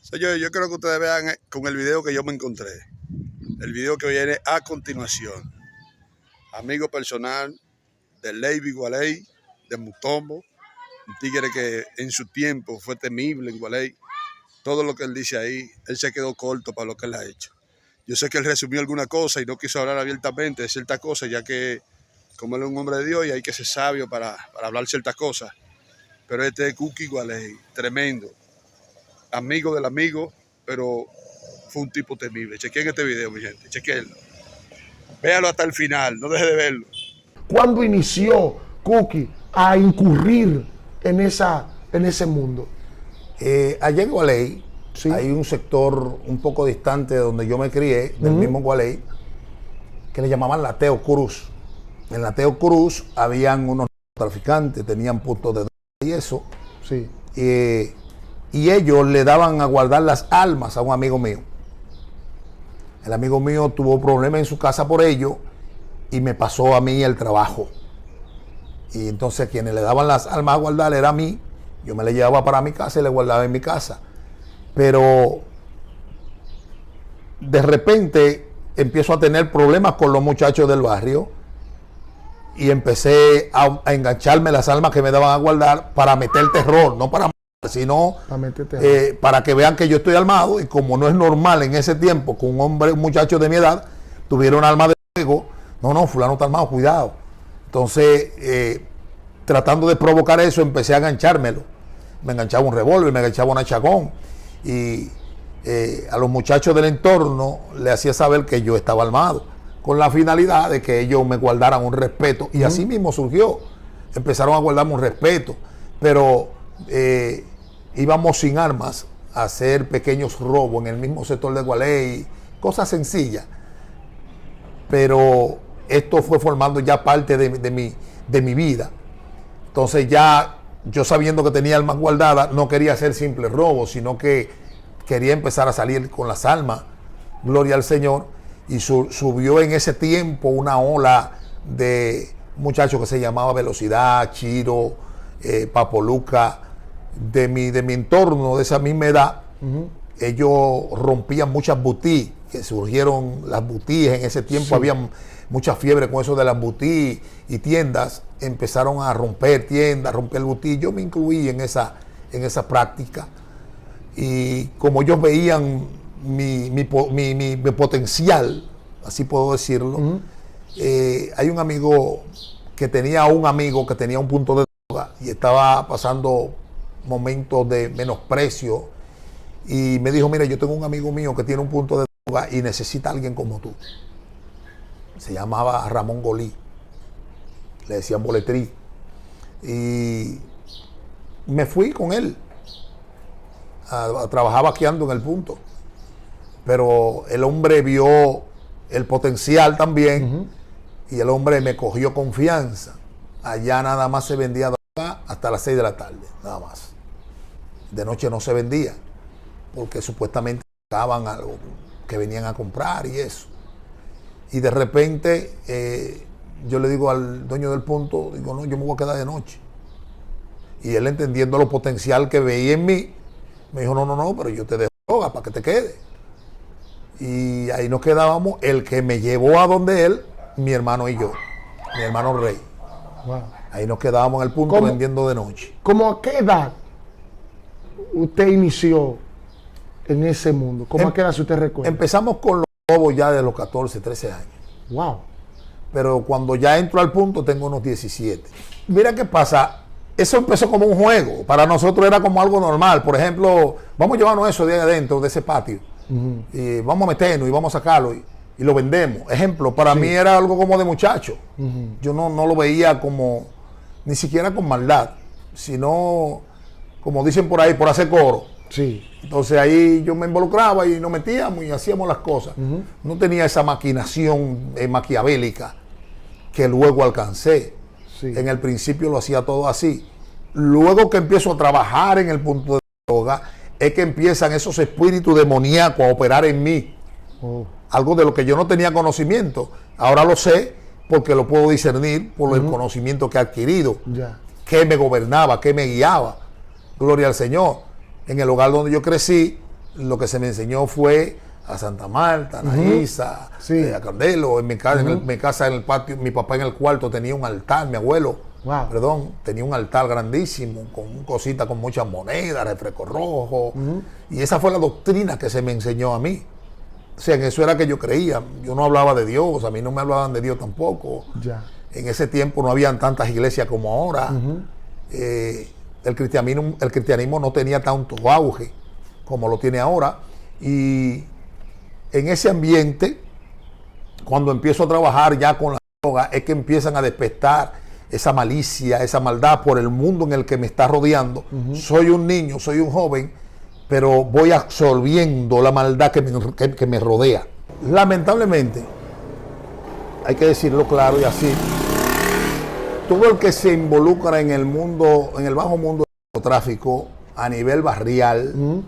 Señores, yo quiero que ustedes vean con el video que yo me encontré. El video que viene a continuación. Amigo personal de Leiby Gualey, de Mutombo. Un tigre que en su tiempo fue temible en Gualey. Todo lo que él dice ahí, él se quedó corto para lo que él ha hecho. Yo sé que él resumió alguna cosa y no quiso hablar abiertamente de ciertas cosas, ya que como él es un hombre de Dios y hay que ser sabio para hablar ciertas cosas. Pero este es Cookie Gualey, tremendo. Amigo del amigo, pero fue un tipo temible. Chequen este video, mi gente, chequenlo. Véalo hasta el final, no deje de verlo. ¿Cuándo inició Cookie a incurrir en ese mundo? Allá en Gualey, Sí. hay un sector un poco distante de donde yo me crié, del mismo Gualey, que le llamaban la Teo Cruz. En la Teo Cruz habían unos traficantes, tenían puntos de droga y eso. Sí. Y ellos le daban a guardar las almas a un amigo mío. El amigo mío tuvo problemas en su casa por ello y me pasó a mí el trabajo. Y entonces quienes le daban las almas a guardar era a mí. Yo me le llevaba para mi casa y le guardaba en mi casa. Pero de repente empiezo a tener problemas con los muchachos del barrio y empecé a engancharme las almas que me daban a guardar para meter terror, no para matar, sino para que vean que yo estoy armado. Y como no es normal en ese tiempo que un muchacho de mi edad tuviera un arma de fuego, no, fulano está armado, cuidado. Entonces, tratando de provocar eso, empecé a enganchármelo. Me enganchaba un revólver, me enganchaba una chacón. Y a los muchachos del entorno le hacía saber que yo estaba armado, con la finalidad de que ellos me guardaran un respeto. Y así mismo surgió. Empezaron a guardarme un respeto. Pero íbamos sin armas a hacer pequeños robos en el mismo sector de Gualey, cosas sencillas. Pero esto fue formando ya parte de mi vida. Entonces ya yo, sabiendo que tenía armas guardadas, no quería hacer simples robos, sino que quería empezar a salir con las armas. Gloria al Señor. Y subió en ese tiempo una ola de muchachos que se llamaba Velocidad, Chiro, Papoluca, de mi entorno, de esa misma edad. Ellos rompían muchas boutiques, que surgieron las boutiques en ese tiempo. Sí. Había mucha fiebre con eso de las boutiques y tiendas. Empezaron a romper tiendas, romper boutiques. Yo me incluí en esa práctica. Y como ellos veían mi potencial, así puedo decirlo, hay un amigo que tenía un punto de droga y estaba pasando momentos de menosprecio y me dijo: mira, yo tengo un amigo mío que tiene un punto de droga y necesita a alguien como tú. Se llamaba Ramón Golí, le decían Boletrí, y me fui con él a trabajar vaqueando en el punto. Pero el hombre vio el potencial también, y el hombre me cogió confianza. Allá nada más se vendía droga hasta las 6 de la tarde, nada más. De noche no se vendía, porque supuestamente estaban algo que venían a comprar y eso. Y de repente yo le digo al dueño del punto, digo: no, yo me voy a quedar de noche. Y él, entendiendo lo potencial que veía en mí, me dijo: no, pero yo te dejo droga para que te quedes. Y ahí nos quedábamos, el que me llevó a donde él, mi hermano y yo, mi hermano Rey. Wow. Ahí nos quedábamos en el punto vendiendo de noche. ¿Cómo a qué edad usted inició en ese mundo? ¿Cómo a qué edad, si usted recuerda? Empezamos con los robos ya de los 14, 13 años. Wow. Pero cuando ya entro al punto tengo unos 17. Mira qué pasa, eso empezó como un juego. Para nosotros era como algo normal. Por ejemplo, vamos a llevarnos eso de ahí adentro, de ese patio. Y vamos a meternos y vamos a sacarlo y lo vendemos. Ejemplo, para mí era algo como de muchacho. Yo no lo veía como, ni siquiera con maldad, sino, como dicen por ahí, por hacer coro. Sí. Entonces ahí yo me involucraba y nos metíamos y hacíamos las cosas. No tenía esa maquinación maquiavélica que luego alcancé. Sí. En el principio lo hacía todo así. Luego que empiezo a trabajar en el punto de droga, es que empiezan esos espíritus demoníacos a operar en mí. Algo de lo que yo no tenía conocimiento. Ahora lo sé porque lo puedo discernir por el conocimiento que he adquirido. Qué me gobernaba, qué me guiaba. Gloria al Señor. En el hogar donde yo crecí, lo que se me enseñó fue a Santa Marta, a Naíza, Sí. a Candelo. En mi casa, mi casa, en el patio, mi papá en el cuarto tenía un altar, mi abuelo, Wow. perdón, tenía un altar grandísimo, con cositas con muchas monedas, refresco rojo. Y esa fue la doctrina que se me enseñó a mí. O sea, en eso era que yo creía. Yo no hablaba de Dios, a mí no me hablaban de Dios tampoco. Ya. En ese tiempo no habían tantas iglesias como ahora. El cristianismo no tenía tanto auge como lo tiene ahora. Y en ese ambiente, cuando empiezo a trabajar ya con la droga, es que empiezan a despertar esa malicia, esa maldad por el mundo en el que me está rodeando. Soy un niño, soy un joven, pero voy absorbiendo la maldad que me rodea. Lamentablemente, hay que decirlo claro y así, todo el que se involucra en el mundo, en el bajo mundo del narcotráfico a nivel barrial,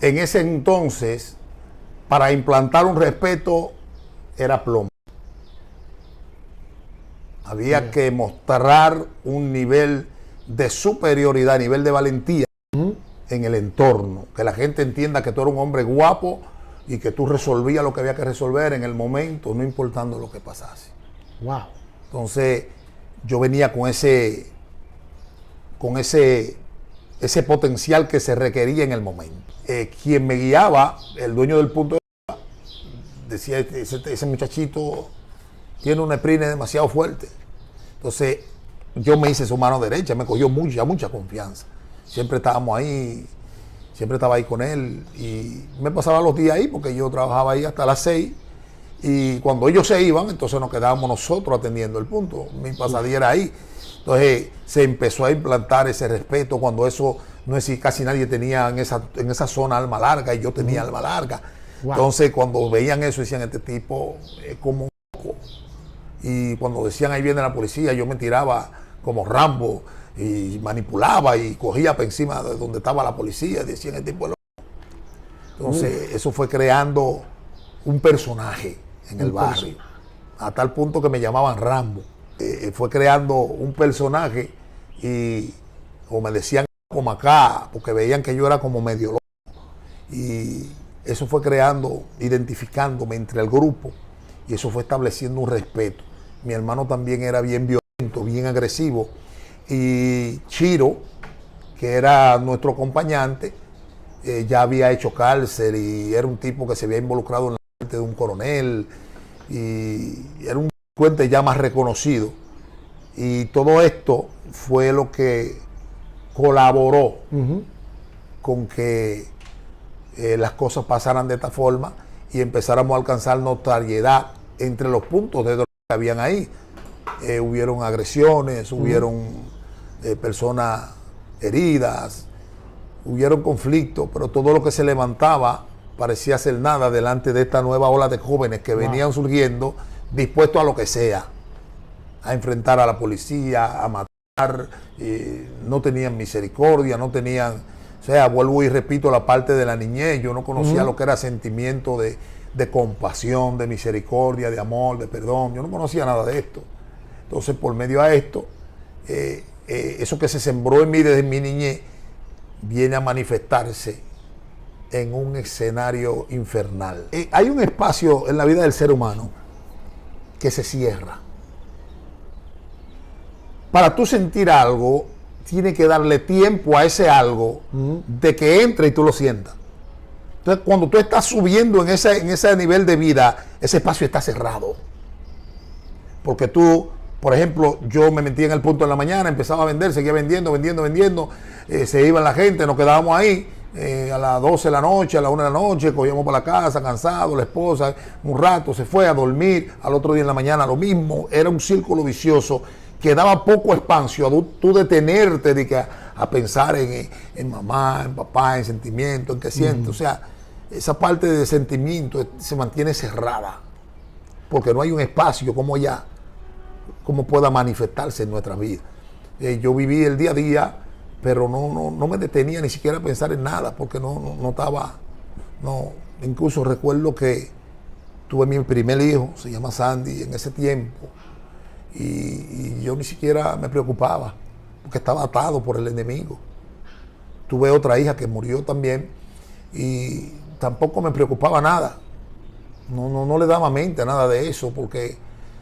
en ese entonces, para implantar un respeto, era plomo. Había que mostrar un nivel de superioridad, nivel de valentía en el entorno. Que la gente entienda que tú eres un hombre guapo y que tú resolvías lo que había que resolver en el momento, no importando lo que pasase. Wow. Entonces, yo venía con ese potencial que se requería en el momento. Quien me guiaba, el dueño del punto de vista, decía, ese muchachito tiene una sprint demasiado fuerte. Entonces, yo me hice su mano derecha, me cogió mucha confianza. Siempre estábamos ahí, siempre estaba ahí con él y me pasaba los días ahí porque yo trabajaba ahí hasta las 6 y cuando ellos se iban, entonces nos quedábamos nosotros atendiendo el punto. Mi pasadía era ahí. Entonces, se empezó a implantar ese respeto cuando eso, no es si casi nadie tenía en esa zona alma larga y yo tenía alma larga. Wow. Entonces, cuando veían eso, decían, este tipo es como un loco. Y cuando decían ahí viene la policía, yo me tiraba como Rambo y manipulaba y cogía para encima de donde estaba la policía, decían el tipo es loco. Entonces eso fue creando un personaje en el barrio, a tal punto que me llamaban Rambo. Fue creando un personaje o me decían como acá, porque veían que yo era como medio loco. Y eso fue creando, identificándome entre el grupo y eso fue estableciendo un respeto. Mi hermano también era bien violento, bien agresivo. Y Chiro, que era nuestro acompañante, ya había hecho cárcel y era un tipo que se había involucrado en la muerte de un coronel y era un delincuente ya más reconocido. Y todo esto fue lo que colaboró con que las cosas pasaran de esta forma y empezáramos a alcanzar notoriedad entre los puntos de droga que habían ahí. Hubieron agresiones, hubieron personas heridas, hubieron conflictos, pero todo lo que se levantaba parecía ser nada delante de esta nueva ola de jóvenes que venían surgiendo dispuestos a lo que sea, a enfrentar a la policía, a matar, no tenían misericordia, no tenían, o sea, vuelvo y repito la parte de la niñez, yo no conocía lo que era sentimiento de compasión, de misericordia, de amor, de perdón, yo no conocía nada de esto. Entonces, por medio de esto, eso que se sembró en mí desde mi niñez, viene a manifestarse en un escenario infernal. Hay un espacio en la vida del ser humano que se cierra. Para tú sentir algo, tienes que darle tiempo a ese algo de que entre y tú lo sientas. Entonces, cuando tú estás subiendo en ese nivel de vida, ese espacio está cerrado. Porque tú, por ejemplo, yo me metía en el punto en la mañana, empezaba a vender, seguía vendiendo, se iba la gente, nos quedábamos ahí a las 12 de la noche, a las 1 de la noche, cogíamos para la casa, cansado, la esposa, un rato, se fue a dormir, al otro día en la mañana lo mismo, era un círculo vicioso que daba poco espacio a tú detenerte a pensar en mamá, en papá, en sentimiento, en qué sientes. O sea, esa parte de sentimiento se mantiene cerrada, porque no hay un espacio como pueda manifestarse en nuestra vida. Yo viví el día a día, pero no me detenía ni siquiera a pensar en nada, porque no estaba, incluso recuerdo que tuve mi primer hijo, se llama Sandy, en ese tiempo, y yo ni siquiera me preocupaba, porque estaba atado por el enemigo. Tuve otra hija que murió también, y tampoco me preocupaba nada. No le daba mente a nada de eso, porque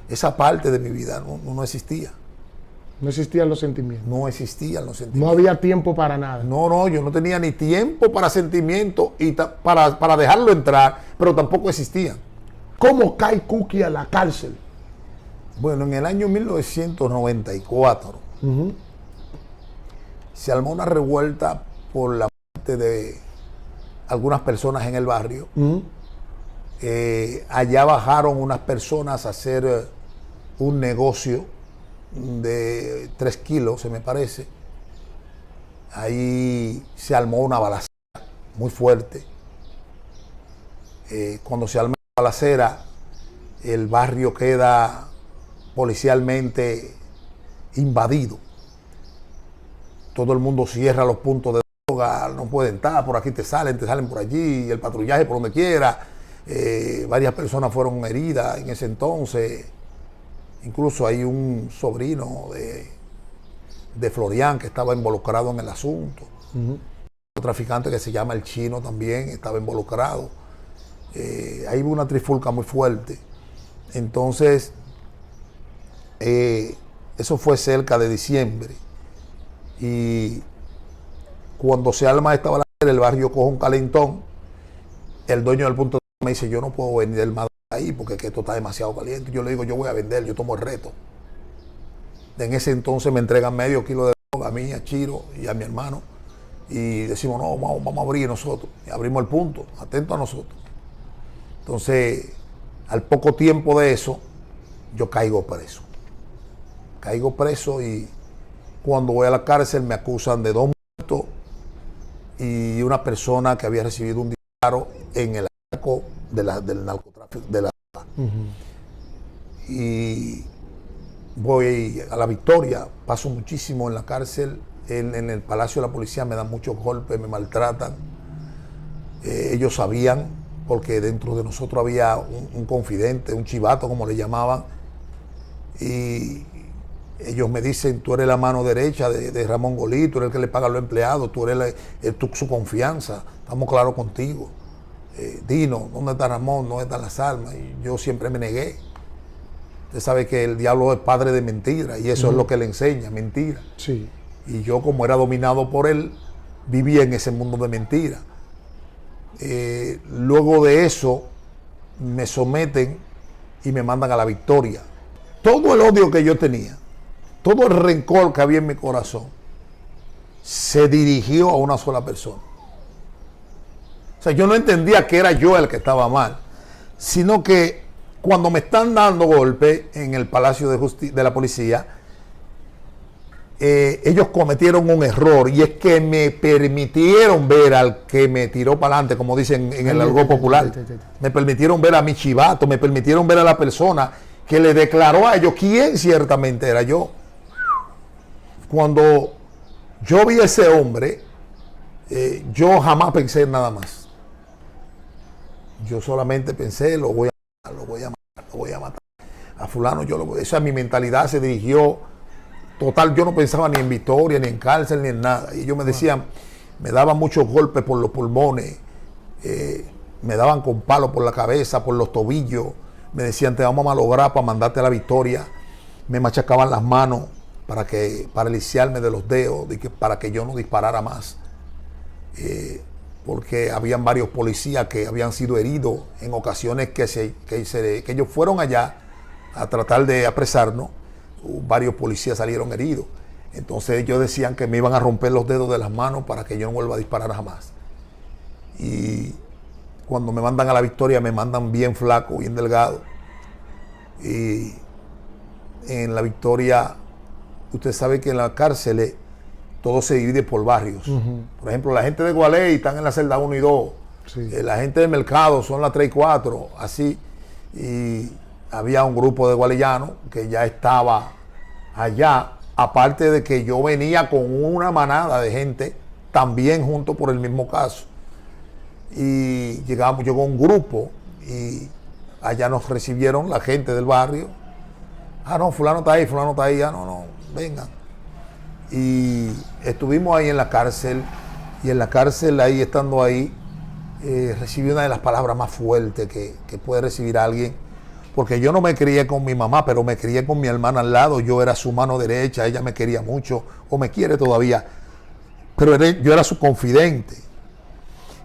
esa parte de mi vida no existía. No existían los sentimientos. No existían los No sentimientos. había tiempo para nada. No, yo no tenía ni tiempo para sentimientos y para dejarlo entrar, pero tampoco existían. ¿Cómo cae Cookie a la cárcel? Bueno, en el año 1994 se armó una revuelta por la muerte de algunas personas en el barrio. Allá bajaron unas personas a hacer un negocio de 3 kilos, se me parece. Ahí se armó una balacera muy fuerte. Cuando se arma la balacera, el barrio queda policialmente invadido. Todo el mundo cierra los puntos de droga, no pueden estar, por aquí te salen por allí, el patrullaje por donde quiera. Varias personas fueron heridas en ese entonces. Incluso hay un sobrino de Florian que estaba involucrado en el asunto. Un traficante que se llama El Chino también estaba involucrado. Ahí hubo una trifulca muy fuerte. Entonces, eso fue cerca de diciembre. Y cuando se arma esta balacera, el barrio coge un calentón. El dueño del punto de me dice, yo no puedo vender más ahí porque es que esto está demasiado caliente. Yo le digo, yo voy a vender, yo tomo el reto. En ese entonces me entregan medio kilo de droga a mí, a Chiro y a mi hermano. Y decimos, no, vamos a abrir nosotros. Y abrimos el punto, atento a nosotros. Entonces, al poco tiempo de eso, yo caigo preso. Caigo preso y cuando voy a la cárcel me acusan de 2 muertos y una persona que había recibido un disparo en el arco del narcotráfico. Y voy a la Victoria, paso muchísimo en la cárcel, en el Palacio de la Policía me dan muchos golpes, me maltratan. Ellos sabían, porque dentro de nosotros había un confidente, un chivato como le llamaban, y ellos me dicen, tú eres la mano derecha de Ramón Golí, tú eres el que le paga a los empleados, tú eres su confianza, estamos claros contigo. Dino, ¿dónde está Ramón? ¿Dónde están las armas? Y yo siempre me negué. Usted sabe que el diablo es padre de mentira y eso es lo que le enseña, mentira. Sí. Y yo, como era dominado por él, vivía en ese mundo de mentira. Luego de eso, me someten y me mandan a la Victoria. Todo el odio que yo tenía, todo el rencor que había en mi corazón, se dirigió a una sola persona. O sea, yo no entendía que era yo el que estaba mal, sino que cuando me están dando golpes en el Palacio de la Policía, ellos cometieron un error y es que me permitieron ver al que me tiró para adelante, como dicen en el argot popular. Me permitieron ver a mi chivato, me permitieron ver a la persona que le declaró a ellos quién ciertamente era yo. Cuando yo vi a ese hombre, yo jamás pensé en nada más. Yo solamente pensé, lo voy a matar. A fulano esa mi mentalidad se dirigió total, yo no pensaba ni en victoria, ni en cárcel, ni en nada. Y ellos me decían, me daban muchos golpes por los pulmones, me daban con palos por la cabeza, por los tobillos, me decían, te vamos a malograr para mandarte a la Victoria. Me machacaban las manos para lisiarme de los dedos, para que yo no disparara más. Porque habían varios policías que habían sido heridos en ocasiones que ellos fueron allá a tratar de apresarnos. Varios policías salieron heridos. Entonces ellos decían que me iban a romper los dedos de las manos para que yo no vuelva a disparar jamás. Y cuando me mandan a la Victoria me mandan bien flaco, bien delgado. Y en la Victoria, usted sabe que en las cárceles todo se divide por barrios. Por ejemplo, la gente de Gualey están en la celda 1 y 2. Sí. La gente del mercado son las 3 y 4, así. Y había un grupo de gualeyanos que ya estaba allá, aparte de que yo venía con una manada de gente también junto por el mismo caso. Y llegó un grupo y allá nos recibieron la gente del barrio. Ah, no, fulano está ahí, ah, no, vengan. Y estuvimos ahí en la cárcel, y en la cárcel, ahí estando ahí, recibí una de las palabras más fuertes que puede recibir alguien, porque yo no me crié con mi mamá, pero me crié con mi hermana al lado. Yo era su mano derecha, ella me quería mucho, o me quiere todavía, pero yo era su confidente.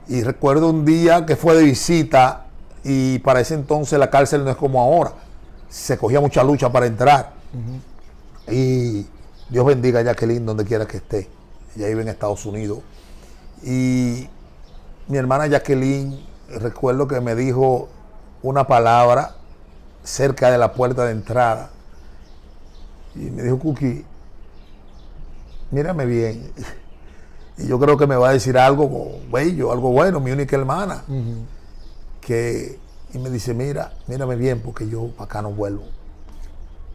Y recuerdo un día que fue de visita, y para ese entonces la cárcel no es como ahora, se cogía mucha lucha para entrar. Y Dios bendiga a Jacqueline donde quiera que esté. Ella vive en Estados Unidos. Y mi hermana Jacqueline, recuerdo que me dijo una palabra cerca de la puerta de entrada. Y me dijo, Cookie, mírame bien. Y yo creo que me va a decir algo bello, algo bueno, mi única hermana. Y me dice, mírame bien, porque yo para acá no vuelvo.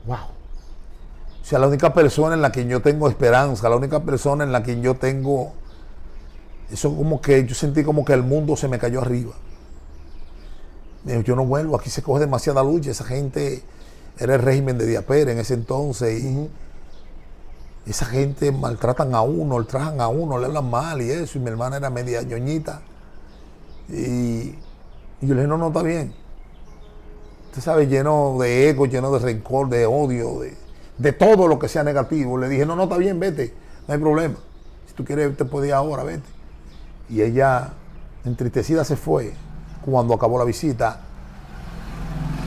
Wow. O sea, la única persona en la que yo tengo esperanza, la única persona en la que yo tengo... Eso como que yo sentí como que el mundo se me cayó arriba. Me dijo, yo no vuelvo, aquí se coge demasiada lucha. Esa gente era el régimen de Díaz Pérez en ese entonces. Y esa gente maltratan a uno, ultrajan a uno, le hablan mal y eso. Y mi hermana era media ñoñita. Y yo le dije, no, está bien. Usted sabe, lleno de ego, lleno de rencor, de odio, de todo lo que sea negativo. Le dije, no, está bien, vete, no hay problema. Si tú quieres, te puedes ir ahora, vete. Y ella, entristecida, se fue cuando acabó la visita.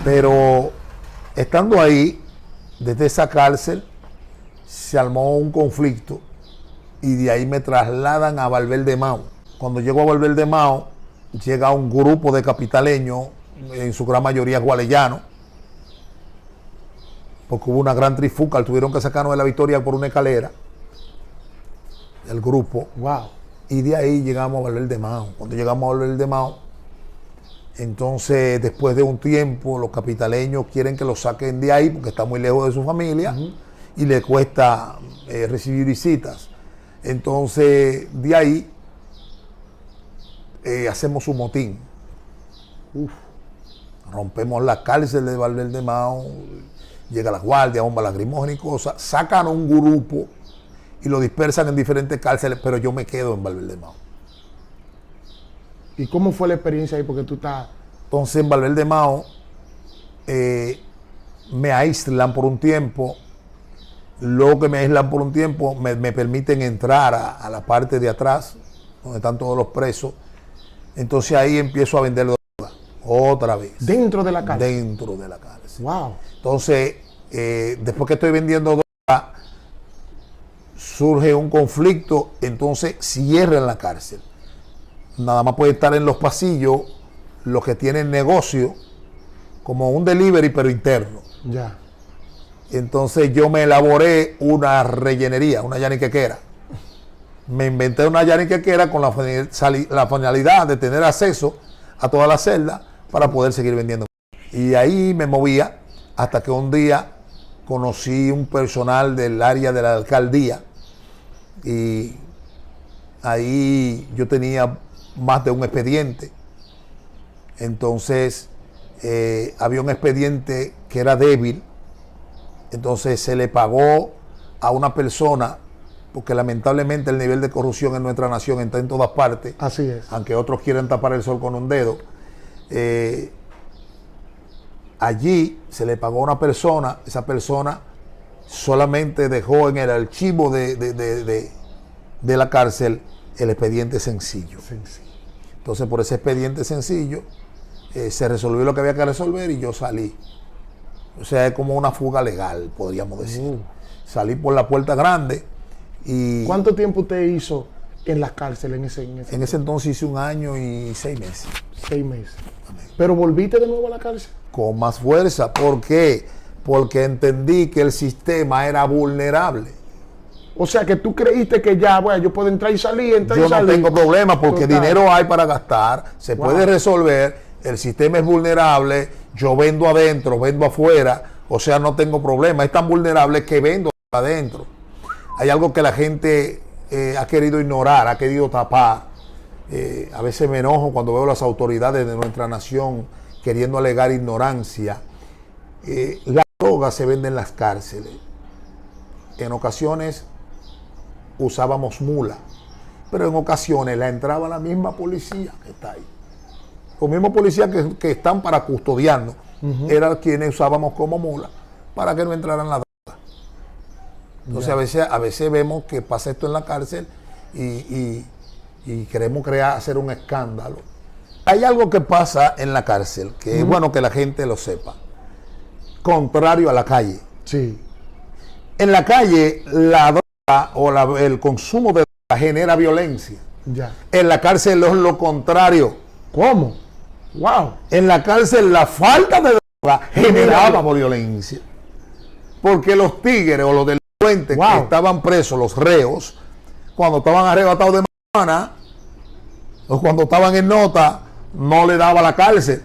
Pero estando ahí, desde esa cárcel, se armó un conflicto y de ahí me trasladan a Valverde Mao. Cuando llego a Valverde Mao, llega un grupo de capitaleños, en su gran mayoría gualeyanos, porque hubo una gran trifulca, tuvieron que sacarnos de la Victoria por una escalera, el grupo. Wow. Y de ahí llegamos a Valverde Mao. Cuando llegamos a Valverde Mao, entonces después de un tiempo los capitaleños quieren que lo saquen de ahí porque está muy lejos de su familia y le cuesta recibir visitas. Entonces de ahí hacemos un motín. Rompemos la cárcel de Valverde Mao, llega la guardia, bomba lacrimógena y cosas, sacan un grupo y lo dispersan en diferentes cárceles, pero yo me quedo en Valverde Mao. ¿Y cómo fue la experiencia ahí? Porque tú estás... Entonces en Valverde Mao me aíslan por un tiempo. Luego que me aíslan por un tiempo, me permiten entrar a la parte de atrás, donde están todos los presos. Entonces ahí empiezo a vender droga, otra vez. ¿Dentro de la cárcel? Dentro de la cárcel. Wow. Entonces, después que estoy vendiendo droga, surge un conflicto, entonces cierran la cárcel. Nada más puede estar en los pasillos los que tienen negocio, como un delivery, pero interno. Ya. Entonces yo me elaboré una rellenería, una yaniquequera. Me inventé una yaniquequera con la finalidad de tener acceso a toda la celda para poder seguir vendiendo. Y ahí me movía hasta que un día conocí un personal del área de la alcaldía y ahí yo tenía más de un expediente. Entonces había un expediente que era débil, entonces se le pagó a una persona, porque lamentablemente el nivel de corrupción en nuestra nación está en todas partes. Así es. Aunque otros quieren tapar el sol con un dedo. Allí se le pagó a una persona, esa persona solamente dejó en el archivo de la cárcel el expediente sencillo. Entonces por ese expediente sencillo se resolvió lo que había que resolver y yo salí. O sea, es como una fuga legal, podríamos decir. Salí por la puerta grande y... ¿Cuánto tiempo usted hizo en las cárceles en ese entonces hice 1 año y 6 meses. 6 meses. ¿Pero volviste de nuevo a la cárcel? Con más fuerza. ¿Por qué? Porque entendí que el sistema era vulnerable. O sea, que tú creíste que ya, bueno, yo puedo entrar y salir, Yo no tengo problema porque Total. dinero hay para gastar, se puede resolver, el sistema es vulnerable, yo vendo adentro, vendo afuera, o sea, no tengo problema. Es tan vulnerable que vendo adentro. Hay algo que la gente ha querido ignorar, ha querido tapar. A veces me enojo cuando veo las autoridades de nuestra nación queriendo alegar ignorancia. La droga se vende en las cárceles. En ocasiones usábamos mula, pero en ocasiones la entraba la misma policía que está ahí. los mismos policías que están para custodiarnos, eran quienes usábamos como mula para que no entraran la droga. Entonces a veces vemos que pasa esto en la cárcel y queremos hacer un escándalo. Hay algo que pasa en la cárcel, que es bueno que la gente lo sepa, contrario a la calle. Sí. En la calle, la droga o el consumo de droga genera violencia. Ya. En la cárcel es lo contrario. ¿Cómo? Wow. En la cárcel la falta de droga generaba violencia. Porque los tigres o los delincuentes que estaban presos, los reos, cuando estaban arrebatados de marihuana o cuando estaban en nota, no le daba la cárcel.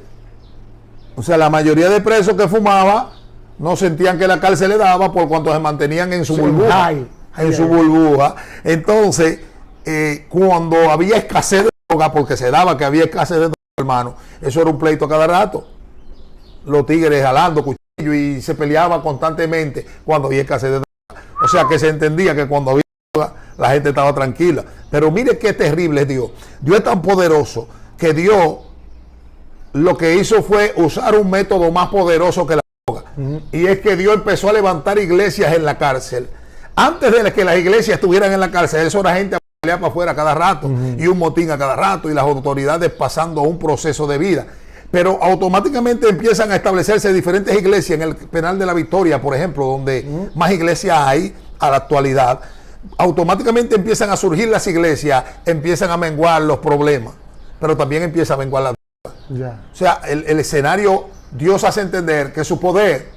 O sea, la mayoría de presos que fumaba no sentían que la cárcel le daba por cuanto se mantenían en su burbuja. Su burbuja. Entonces, cuando había escasez de droga, porque se daba que había escasez de droga, hermano, eso era un pleito cada rato. Los tigres jalando cuchillos y se peleaba constantemente cuando había escasez de droga. O sea, que se entendía que cuando había droga, la gente estaba tranquila. Pero mire qué terrible es Dios. Dios es tan poderoso que Dios lo que hizo fue usar un método más poderoso que la droga. Y es que Dios empezó a levantar iglesias en la cárcel. Antes de que las iglesias estuvieran en la cárcel, eso era gente a pelear para afuera cada rato y un motín a cada rato y las autoridades pasando un proceso de vida. Pero automáticamente empiezan a establecerse diferentes iglesias en el penal de la Victoria, por ejemplo, donde más iglesias hay a la actualidad. Automáticamente empiezan a surgir las iglesias, empiezan a menguar los problemas, pero también empieza a menguar la droga. O sea, el escenario, Dios hace entender que su poder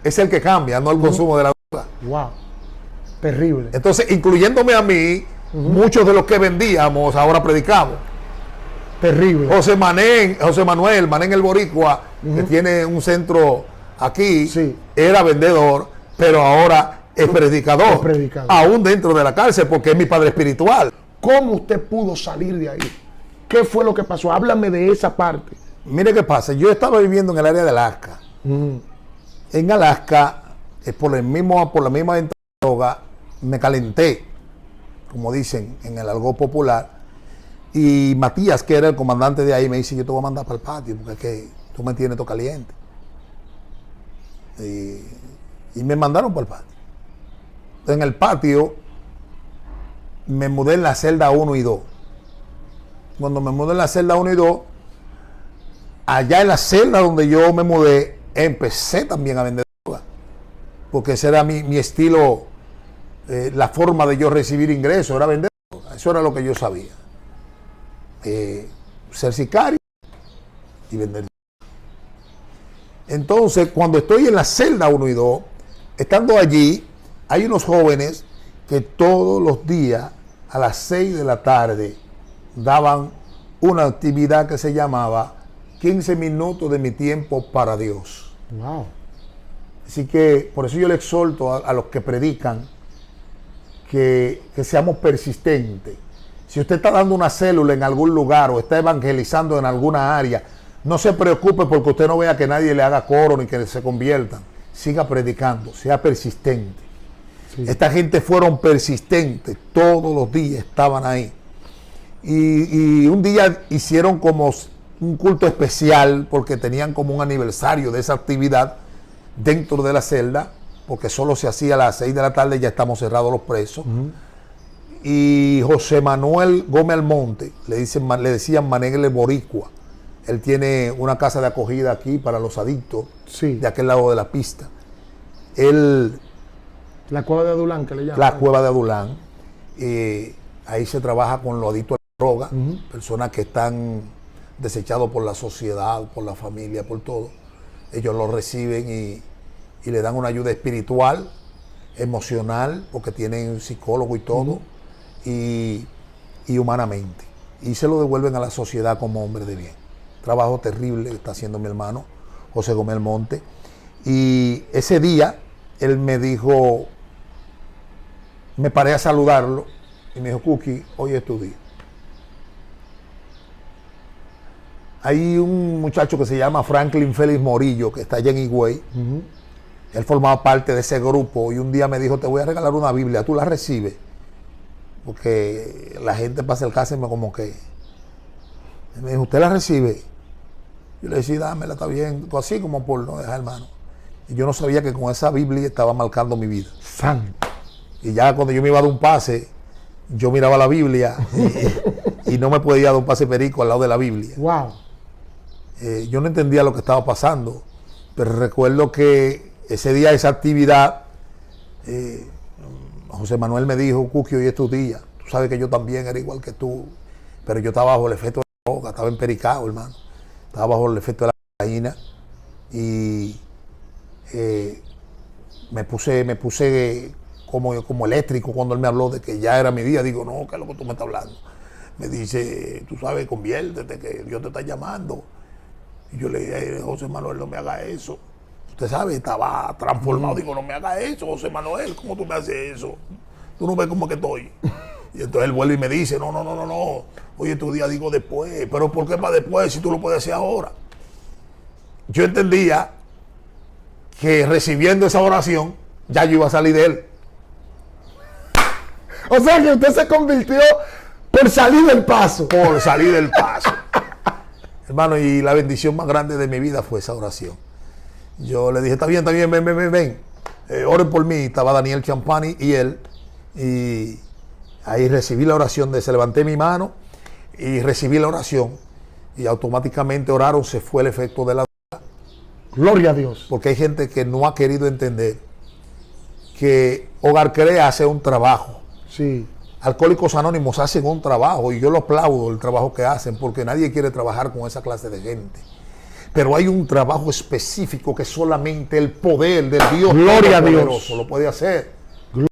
es el que cambia, no el consumo de la droga. Wow. Terrible. Entonces, incluyéndome a mí, muchos de los que vendíamos ahora predicamos. Terrible. José Manuel Manén el Boricua, que tiene un centro aquí, era vendedor, pero ahora es predicador. Aún dentro de la cárcel, porque es mi padre espiritual. ¿Cómo usted pudo salir de ahí? ¿Qué fue lo que pasó? Háblame de esa parte. Mire qué pasa. Yo estaba viviendo en el área de Alaska. En Alaska, por la misma venta de droga, me calenté, como dicen en el algo popular. Y Matías, que era el comandante de ahí, me dice: yo te voy a mandar para el patio porque es que tú me tienes todo caliente. Y me mandaron para el patio. En el patio me mudé en la celda 1 y 2. Cuando me mudé en la celda 1 y 2, allá en la celda donde yo me mudé, empecé también a vender droga. Porque ese era mi estilo, la forma de yo recibir ingresos, era vender droga. Eso era lo que yo sabía. Ser sicario y vender. Entonces, cuando estoy en la celda 1 y 2, estando allí, hay unos jóvenes que todos los días a las 6 de la tarde daban una actividad que se llamaba 15 minutos de mi tiempo para Dios. Wow. Así que por eso yo le exhorto a los que predican que seamos persistentes. Si usted está dando una célula en algún lugar o está evangelizando en alguna área, no se preocupe porque usted no vea que nadie le haga coro ni que se conviertan. Siga predicando, sea persistente. Esta gente fueron persistentes, todos los días estaban ahí. Y un día hicieron como un culto especial porque tenían como un aniversario de esa actividad dentro de la celda, porque solo se hacía a las 6 de la tarde, ya estamos cerrados los presos. Y José Manuel Gómez Almonte, le decían Manén el Boricua. Él tiene una casa de acogida aquí para los adictos, de aquel lado de la pista. La cueva de Adulán, que le llaman. La cueva de Adulán. Ahí se trabaja con los adictos a la droga, personas que están desechados por la sociedad, por la familia, por todo. Ellos los reciben y le dan una ayuda espiritual, emocional, porque tienen un psicólogo y todo, y humanamente. Y se lo devuelven a la sociedad como hombre de bien. Trabajo terrible que está haciendo mi hermano José Gómez Monte. Y ese día él me dijo, me paré a saludarlo y me dijo: Cookie, hoy es tu día. Hay un muchacho que se llama Franklin Félix Morillo, que está allá en Higüey. Él formaba parte de ese grupo y un día me dijo: te voy a regalar una Biblia, ¿tú la recibes? Porque la gente para acercarse como que Y me dijo, ¿usted la recibe? Yo le decía, dámela, está bien. Tú así como por no dejar, hermano. Y yo no sabía que con esa Biblia estaba marcando mi vida. Santo. Y ya cuando yo me iba a dar un pase, yo miraba la Biblia y no me podía dar un pase perico al lado de la Biblia. Wow. Yo no entendía lo que estaba pasando, pero recuerdo que ese día, esa actividad, José Manuel me dijo, Cuqui, hoy es tu día. Tú sabes que yo también era igual que tú, pero yo estaba bajo el efecto de la droga, estaba empericado, hermano. Estaba bajo el efecto de la cocaína y me puse como eléctrico cuando él me habló de que ya era mi día. Digo, no, ¿qué es lo que tú me estás hablando? Me dice, tú sabes, conviértete, que Dios te está llamando. Y yo le dije, José Manuel, no me haga eso. Usted sabe, estaba transformado. Digo, no me haga eso, José Manuel, ¿cómo tú me haces eso? Tú no ves cómo que estoy. Y entonces él vuelve y me dice, no. Oye, tu día, digo, después. Pero ¿por qué para después si tú lo puedes hacer ahora? Yo entendía que recibiendo esa oración, ya yo iba a salir de él. O sea que usted se convirtió por salir del paso. Por salir del paso. Hermano, y la bendición más grande de mi vida fue esa oración. Yo le dije, está bien, ven. Oren por mí. Estaba Daniel Champani y él. Y ahí recibí la oración se levanté mi mano y recibí la oración. Y automáticamente oraron, se fue el efecto de la droga. Gloria a Dios. Porque hay gente que no ha querido entender que Hogar Crea hace un trabajo. Sí. Alcohólicos Anónimos hacen un trabajo y yo lo aplaudo el trabajo que hacen porque nadie quiere trabajar con esa clase de gente. Pero hay un trabajo específico que solamente el poder del Dios Gloria a Dios lo puede hacer.